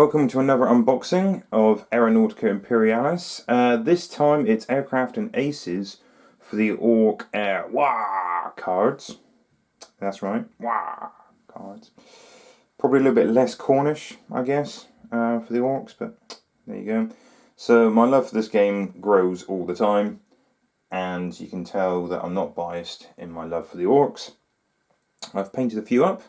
Welcome to another unboxing of Aeronautica Imperialis. This time it's Aircraft and Aces for the Orc Air Waaagh cards. That's right, Waaagh cards. Probably a little bit less Cornish, I guess, for the Orcs, but there you go. So my love for this game grows all the time, and you can tell that I'm not biased in my love for the Orcs. I've painted a few up.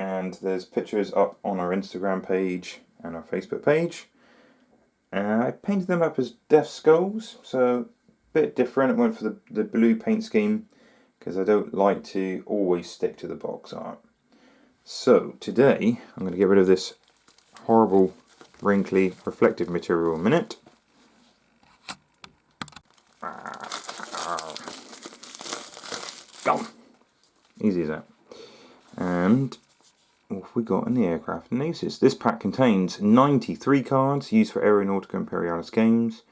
And there's pictures up on our Instagram page and our Facebook page. I painted them up as Death Skulls, so a bit different. I went for the blue paint scheme because I don't like to always stick to the box art. So today I'm going to get rid of this horrible, wrinkly, reflective material in a minute. Gone! Easy as that. And what have we got in the Aircraft and Aces? This pack contains 93 cards used for Aeronautica Imperialis games.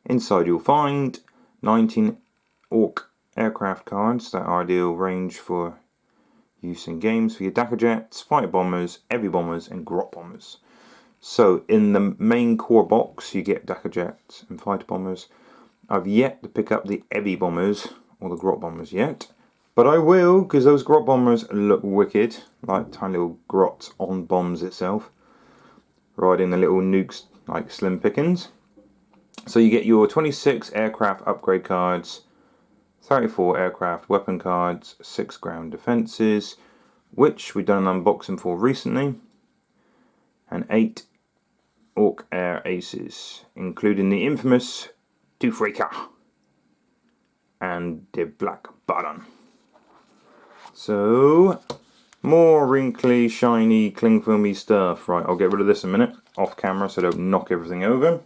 Inside you'll find 19 Orc aircraft cards that are ideal range for use in games for your Dakka Jets, fighter bombers, heavy bombers and grot bombers. So in the main core box you get Dakka Jets and fighter bombers. I've yet to pick up the heavy bombers or the grot bombers yet. But I will, because those grot bombers look wicked, like tiny little grots on bombs itself, riding the little nukes like slim pickings. So you get your 26 aircraft upgrade cards, 34 aircraft weapon cards, 6 ground defences, which we've done an unboxing for recently, and 8 Orc Air Aces, including the infamous Freaker and the Black Button. So, more wrinkly, shiny, cling filmy stuff. Right, I'll get rid of this in a minute, off camera, so I don't knock everything over.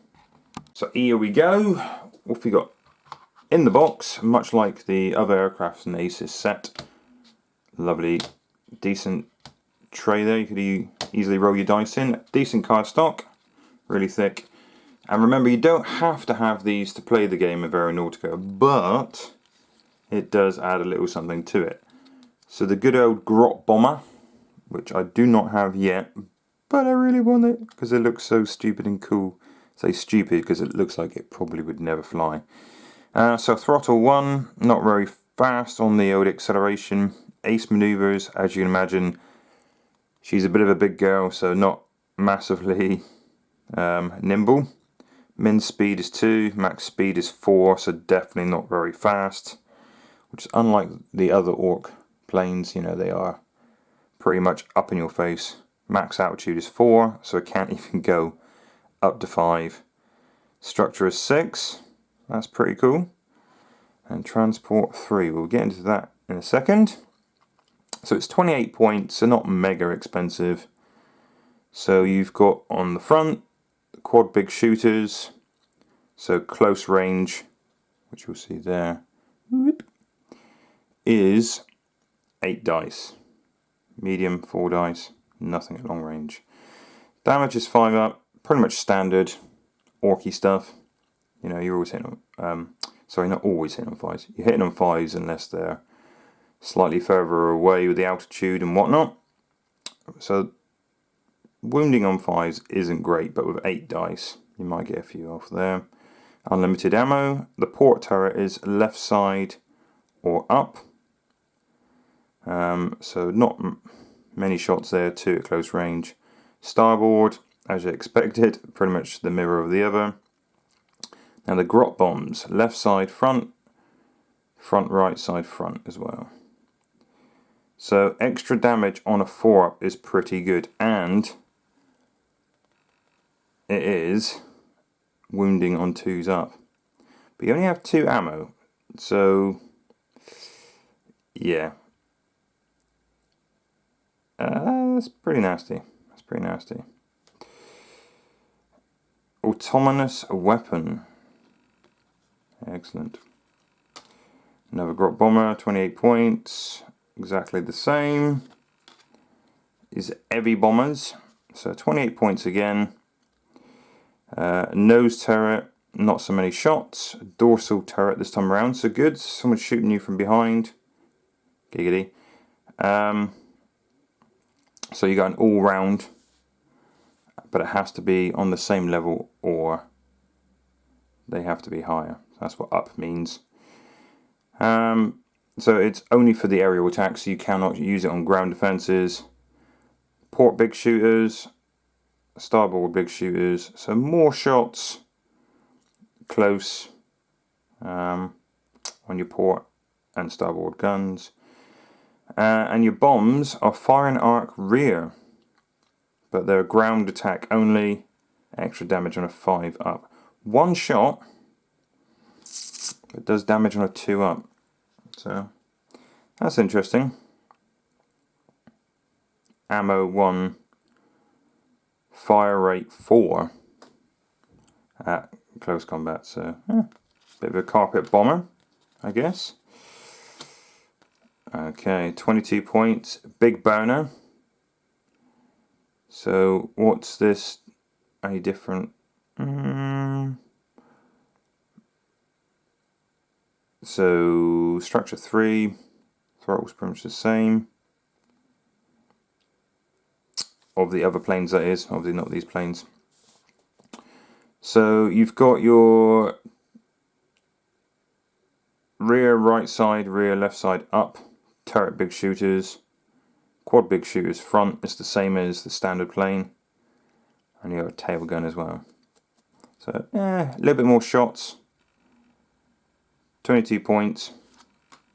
So here we go. What have we got? In the box, much like the other Aircraft and Aces set. Lovely, decent tray there. You could easily roll your dice in. Decent card stock, really thick. And remember, you don't have to have these to play the game of Aeronautica, but it does add a little something to it. So the good old grot bomber, which I do not have yet, but I really want it because it looks so stupid and cool. I say stupid because it looks like it probably would never fly. So throttle 1, not very fast on the old acceleration. Ace maneuvers, as you can imagine, she's a bit of a big girl, so not massively nimble. Min speed is 2, max speed is 4, so definitely not very fast. Which is unlike the other Orc planes, you know, they are pretty much up in your face. Max altitude is 4, so it can't even go up to 5. Structure is 6, that's pretty cool. And transport 3, we'll get into that in a second. So it's 28 points, so not mega expensive. So you've got on the front the quad big shooters, so close range, which you'll see there, is 8 dice. Medium 4 dice, nothing at long range. Damage is 5 up, pretty much standard orky stuff. You know, you're always hitting on, sorry, not always hitting on 5s. You're hitting on 5s unless they're slightly further away with the altitude and whatnot. So wounding on 5s isn't great, but with 8 dice, you might get a few off there. Unlimited ammo. The port turret is left side or up. So not many shots there, 2 at close range. Starboard, as you expected, pretty much the mirror of the other. Now the grot bombs, left side front, front right side front as well. So extra damage on a 4-up is pretty good, and it is wounding on 2s up. But you only have 2 ammo, so yeah. That's pretty nasty. That's pretty nasty. Autonomous weapon. Excellent. Another grot bomber, 28 points. Exactly the same. Is heavy bombers. So 28 points again. Nose turret, not so many shots. Dorsal turret this time around, so good. Someone's shooting you from behind. Giggity. So you got an all-round but it has to be on the same level or they have to be higher. That's what up means. So it's only for the aerial attacks, so you cannot use it on ground defences. Port big shooters, starboard big shooters, so more shots close on your port and starboard guns. And your bombs are fire and arc rear, but they're ground attack only, extra damage on a 5 up. One shot, it does damage on a 2 up, so that's interesting. Ammo 1, fire rate 4 at close combat, so bit of a carpet bomber, I guess. Okay, 22 points, big burner. So what's this any different? So structure 3, throttle's pretty much the same. Of the other planes, that is, obviously not these planes. So you've got your rear right side, rear left side up, turret big shooters, quad big shooters front. It's the same as the standard plane, and you have a tail gun as well. So a little bit more shots. 22 points.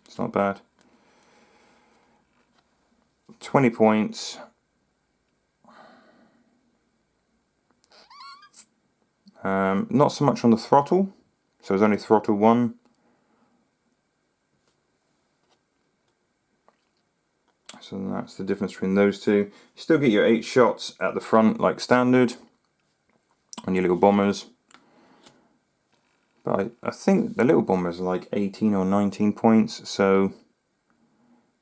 It's not bad. 20 points. Not so much on the throttle, so there's only throttle 1. So that's the difference between those two. You still get your 8 shots at the front like standard on your little bombers. But I think the little bombers are like 18 or 19 points, so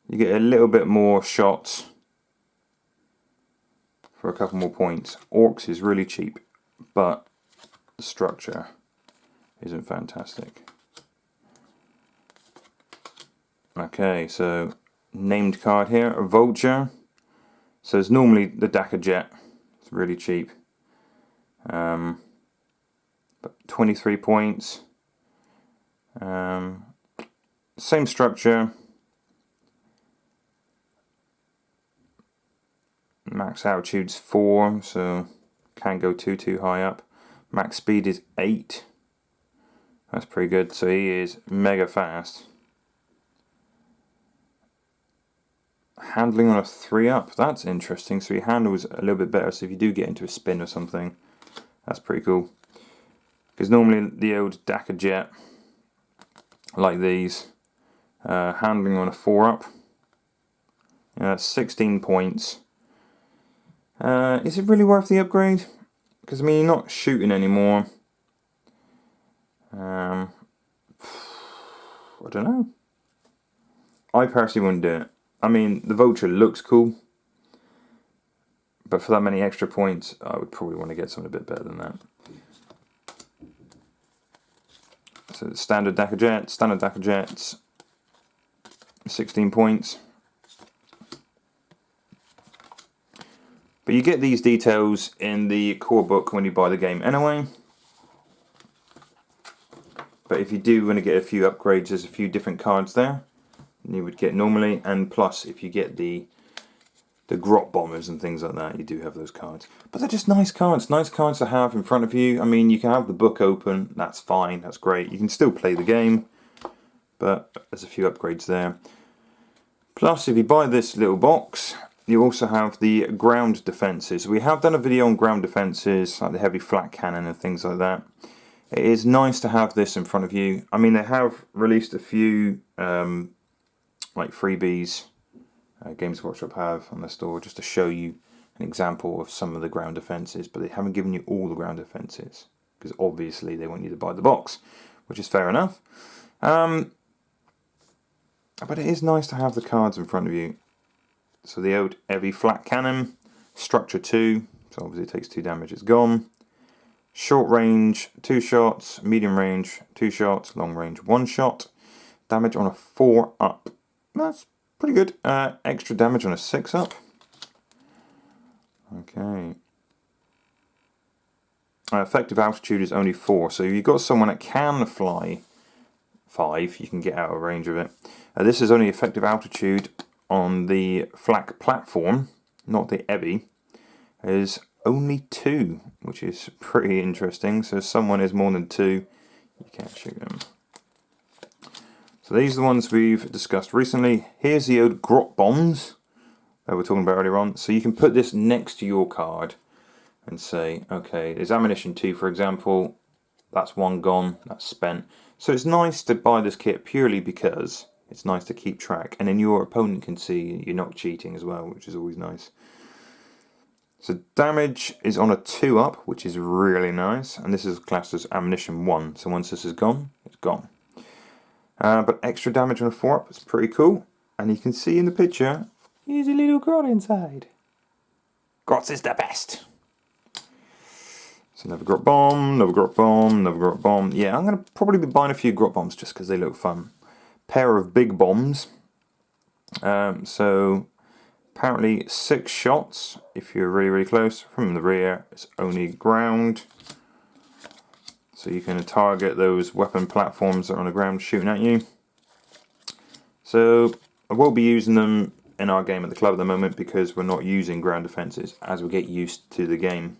you get a little bit more shots for a couple more points. Orcs is really cheap, but the structure isn't fantastic. Okay, so named card here, a vulture. So it's normally the Dakar jet. It's really cheap. But 23 points. Same structure. Max altitude's 4, so can't go too high up. Max speed is 8. That's pretty good. So he is mega fast. Handling on a 3 up. That's interesting. So he handles a little bit better. So if you do get into a spin or something, that's pretty cool. Because normally the old Dakar jet, like these, handling on a 4 up. That's 16 points. Is it really worth the upgrade? Because I mean, you're not shooting anymore. I don't know. I personally wouldn't do it. I mean, the vulture looks cool, but for that many extra points, I would probably want to get something a bit better than that. So standard Dakar jets, 16 points. But you get these details in the core book when you buy the game anyway. But if you do want to get a few upgrades, there's a few different cards there than you would get normally. And plus, if you get the grot bombers and things like that, you do have those cards. But they're just nice cards to have in front of you. I mean, you can have the book open, that's fine, that's great. You can still play the game, but there's a few upgrades there. Plus, if you buy this little box, you also have the ground defences. We have done a video on ground defences, like the heavy flat cannon and things like that. It is nice to have this in front of you. I mean, they have released a few like freebies Games Workshop have on the store, just to show you an example of some of the ground defences, but they haven't given you all the ground defences, because obviously they want you to buy the box, which is fair enough. But it is nice to have the cards in front of you. So the old heavy flat cannon, structure 2, so obviously it takes 2 damage, it's gone. Short range, 2 shots, medium range, 2 shots, long range, 1 shot. Damage on a 4 up. That's pretty good. Extra damage on a 6 up. Okay. Effective altitude is only 4, so if you've got someone that can fly 5, you can get out of range of it. This is only effective altitude on the flak platform, not the Ebby, is only 2, which is pretty interesting. So if someone is more than 2, you can't shoot them. So these are the ones we've discussed recently. Here's the old grot bombs that we were talking about earlier on. So you can put this next to your card and say, okay, there's ammunition 2, for example. That's 1 gone, that's spent. So it's nice to buy this kit purely because it's nice to keep track, and then your opponent can see you're not cheating as well, which is always nice. So damage is on a 2-up, which is really nice, and this is classed as ammunition 1. So once this is gone, it's gone. But extra damage on a 4-up is pretty cool, and you can see in the picture, here's a little grot inside. Grots is the best. So another grot bomb, another grot bomb, another grot bomb. Yeah, I'm going to probably be buying a few grot bombs just because they look fun. Pair of big bombs. So apparently 6 shots if you're really, really close. From the rear, it's only ground. So you can target those weapon platforms that are on the ground shooting at you. So I won't be using them in our game at the club at the moment because we're not using ground defences. As we get used to the game,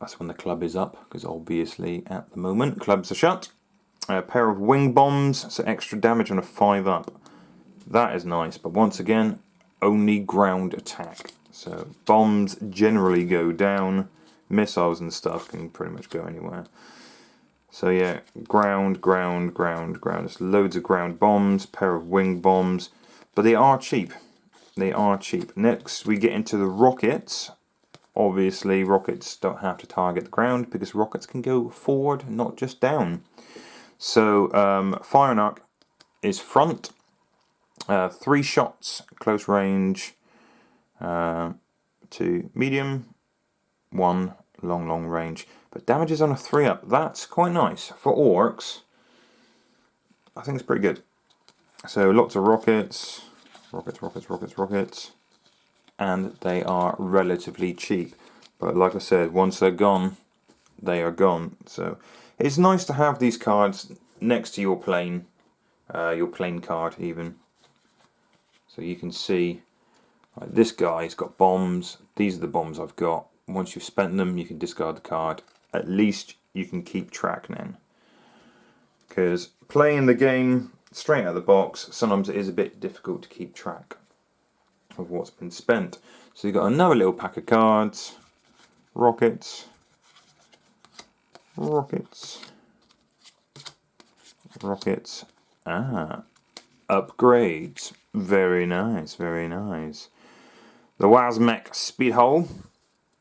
that's when the club is up, because obviously at the moment clubs are shut. A pair of wing bombs, so extra damage on a 5-up. That is nice, but once again, only ground attack. So bombs generally go down, missiles and stuff can pretty much go anywhere. So yeah, ground, ground, ground, ground. There's loads of ground bombs, pair of wing bombs, but they are cheap. They are cheap. Next we get into the rockets. Obviously rockets don't have to target the ground because rockets can go forward, not just down. So firing arc is front, 3 shots close range to medium, 1 long range, but damage is on a 3-up. That's quite nice for orcs. I think it's pretty good. So lots of rockets, and they are relatively cheap, but like I said, once they're gone, they are gone. So it's nice to have these cards next to your plane card even, so you can see like, this guy's got bombs. These are the bombs I've got. Once you've spent them, you can discard the card. At least you can keep track now, because playing the game straight out of the box, sometimes it is a bit difficult to keep track of what's been spent. So you've got another little pack of cards, rockets, upgrades, very nice, very nice. The Waaagh speed hull,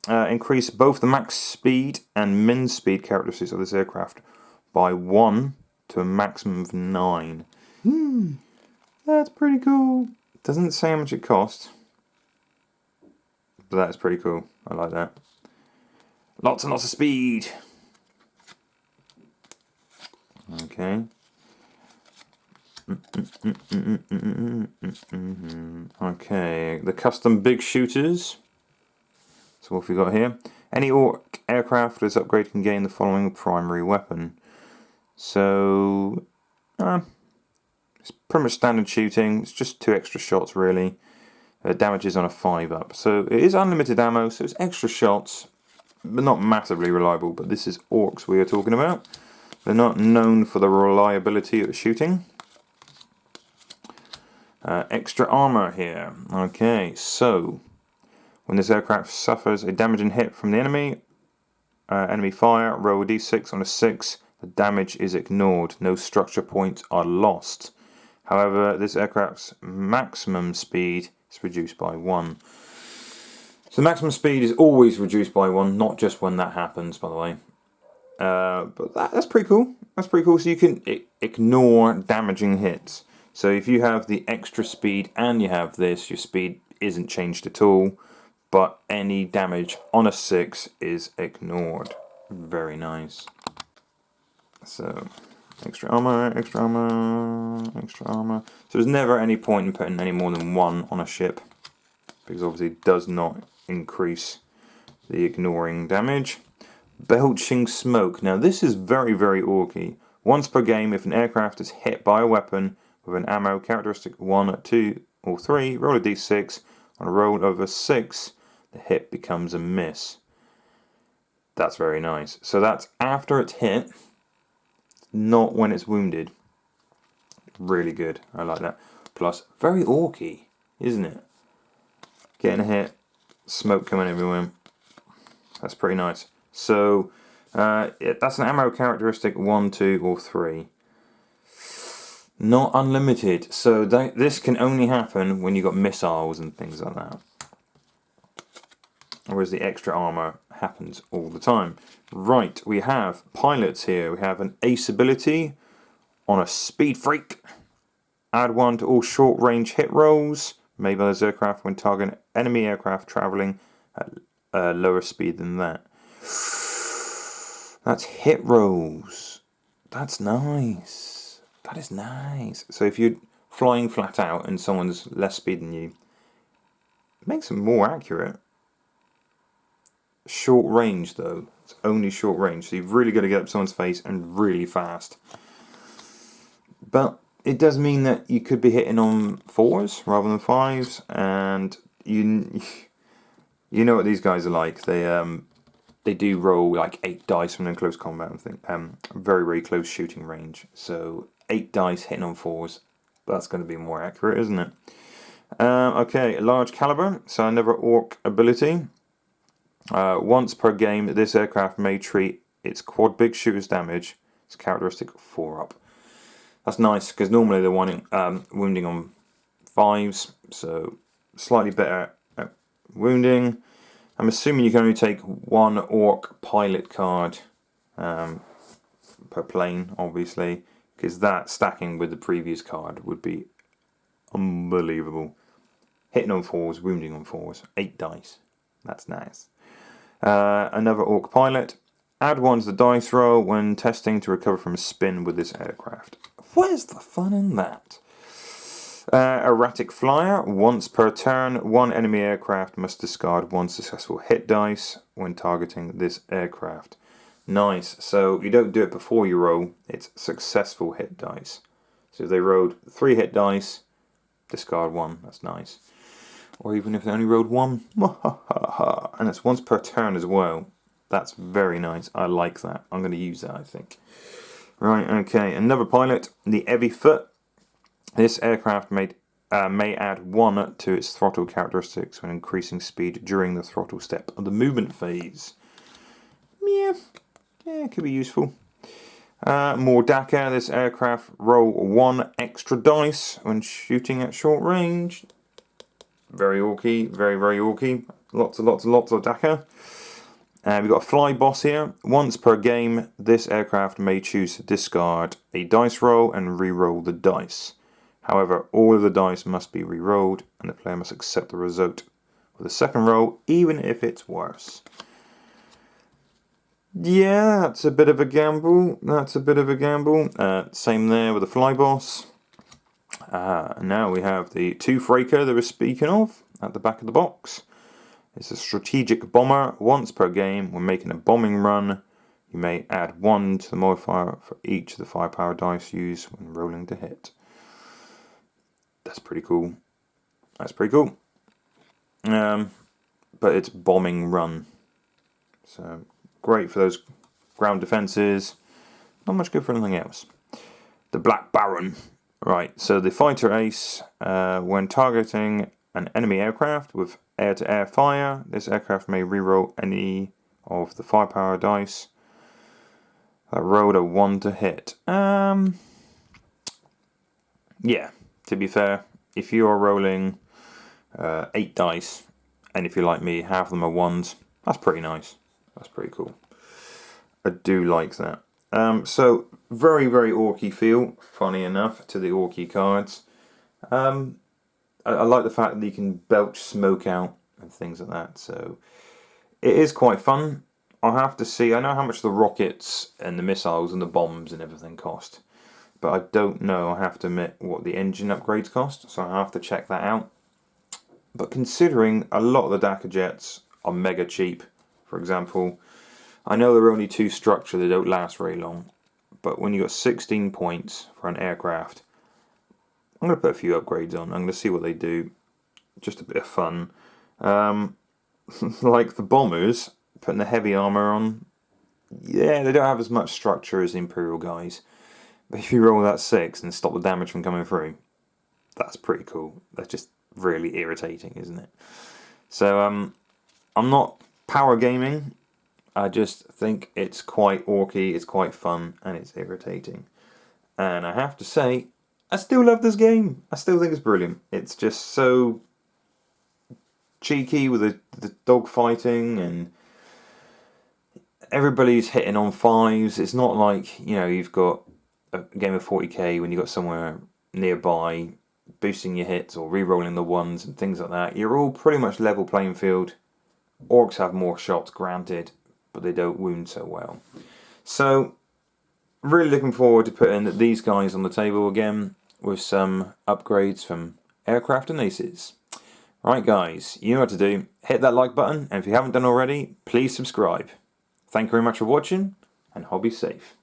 increase both the max speed and min speed characteristics of this aircraft by 1 to a maximum of 9. That's pretty cool. Doesn't say how much it costs, but that's pretty cool. I like that. Lots and lots of speed. Okay. Okay, the custom big shooters. So what have we got here? Any orc aircraft with this upgrade can gain the following primary weapon. So it's pretty much standard shooting. It's just 2 extra shots really. Damage is on a 5-up. So it is unlimited ammo, so it's extra shots, but not massively reliable. But this is orcs we are talking about. They're not known for the reliability of shooting. Extra armor here. Okay, so when this aircraft suffers a damaging hit from the enemy fire, roll a d6. On a 6, the damage is ignored. No structure points are lost. However, this aircraft's maximum speed is reduced by 1. So maximum speed is always reduced by 1, not just when that happens, by the way. But that's pretty cool. That's pretty cool. So you can ignore damaging hits. So if you have the extra speed and you have this, your speed isn't changed at all, but any damage on a 6 is ignored. Very nice. So extra armor, extra armor, extra armor. So there's never any point in putting any more than 1 on a ship, because obviously it does not increase the ignoring damage. Belching smoke. Now this is very, very orky. Once per game, if an aircraft is hit by a weapon with an ammo characteristic 1, 2, or 3, roll a d6. On a roll of a 6, the hit becomes a miss. That's very nice. So that's after it's hit, not when it's wounded. Really good. I like that. Plus, very orky, isn't it? Getting a hit, smoke coming everywhere. That's pretty nice. So, that's an ammo characteristic 1, 2, or 3. Not unlimited. So this can only happen when you've got missiles and things like that. Whereas the extra armor happens all the time. Right, we have pilots here. We have an ace ability on a speed freak. Add 1 to all short range hit rolls made by this aircraft when targeting enemy aircraft traveling at a lower speed than that. That's hit rolls. That's nice. That is nice. So if you're flying flat out and someone's less speed than you, it makes them more accurate. Short range though. It's only short range. So you've really got to get up someone's face and really fast. But it does mean that you could be hitting on 4s rather than 5s, and you know what these guys are like. They do roll like 8 dice when in close combat and things. Very, very close shooting range. So 8 dice hitting on 4s. That's going to be more accurate, isn't it? Okay, large caliber. So another orc ability. Once per game, this aircraft may treat its quad big shooters damage. It's characteristic 4 up. That's nice because normally they're wounding on 5s, so slightly better at wounding. I'm assuming you can only take 1 orc pilot card per plane, obviously, because that stacking with the previous card would be unbelievable. Hitting on 4s, wounding on 4s, 8 dice. That's nice. Another orc pilot. Add 1 to the dice roll when testing to recover from a spin with this aircraft. Where's the fun in that? Erratic flyer. Once per turn, 1 enemy aircraft must discard 1 successful hit dice when targeting this aircraft. Nice. So you don't do it before you roll. It's successful hit dice. So if they rolled 3 hit dice, discard 1. That's nice. Or even if they only rolled 1. And it's once per turn as well. That's very nice. I like that. I'm going to use that, I think. Right, okay. Another pilot, the Heavy Foot. This aircraft may add 1 to its throttle characteristics when increasing speed during the throttle step of the movement phase. Yeah, it could be useful. More DACA. This aircraft roll 1 extra dice when shooting at short range. Very orky, very, very orky. Lots of DACA. We've got a fly boss here. Once per game, this aircraft may choose to discard a dice roll and re-roll the dice. However, all of the dice must be re-rolled, and the player must accept the result of the second roll, even if it's worse. Yeah, that's a bit of a gamble. Same there with the fly boss. Now we have the Tooth Raker that we're speaking of at the back of the box. It's a strategic bomber. Once per game, when making a bombing run, you may add 1 to the modifier for each of the firepower dice used when rolling to hit. That's pretty cool. But it's bombing run. So great for those ground defenses. Not much good for anything else. The Black Baron. Right, so the fighter ace, when targeting an enemy aircraft with air-to-air fire, this aircraft may reroll any of the firepower dice that rolled a 1 to hit. Yeah, to be fair, if you are rolling 8 dice, and if you're like me, half of them are 1s, that's pretty nice. That's pretty cool. I do like that. So, very, very orky feel, funny enough, to the orky cards. I like the fact that you can belch smoke out and things like that, so it is quite fun. I'll have to see. I know how much the rockets and the missiles and the bombs and everything cost, but I don't know, I have to admit, what the engine upgrades cost, so I'll have to check that out. But considering a lot of the DACA jets are mega cheap, for example, I know they're only 2 structure, they don't last very long, but when you got 16 points for an aircraft, I'm going to put a few upgrades on. I'm going to see what they do. Just a bit of fun. Like the bombers, putting the heavy armour on, yeah, they don't have as much structure as the Imperial guys. But if you roll that 6 and stop the damage from coming through, that's pretty cool. That's just really irritating, isn't it? So I'm not power gaming. I just think it's quite orky, it's quite fun, and it's irritating. And I have to say, I still love this game. I still think it's brilliant. It's just so cheeky with the dog fighting, and everybody's hitting on 5s. It's not like, you know, you've got a game of 40k when you've got somewhere nearby boosting your hits or re-rolling the 1s and things like that. You're all pretty much level playing field. Orcs have more shots, granted, but they don't wound so well. So, really looking forward to putting these guys on the table again with some upgrades from Aircraft and Aces. Right guys, you know what to do. Hit that like button, and if you haven't done already, please subscribe. Thank you very much for watching, and hobby safe.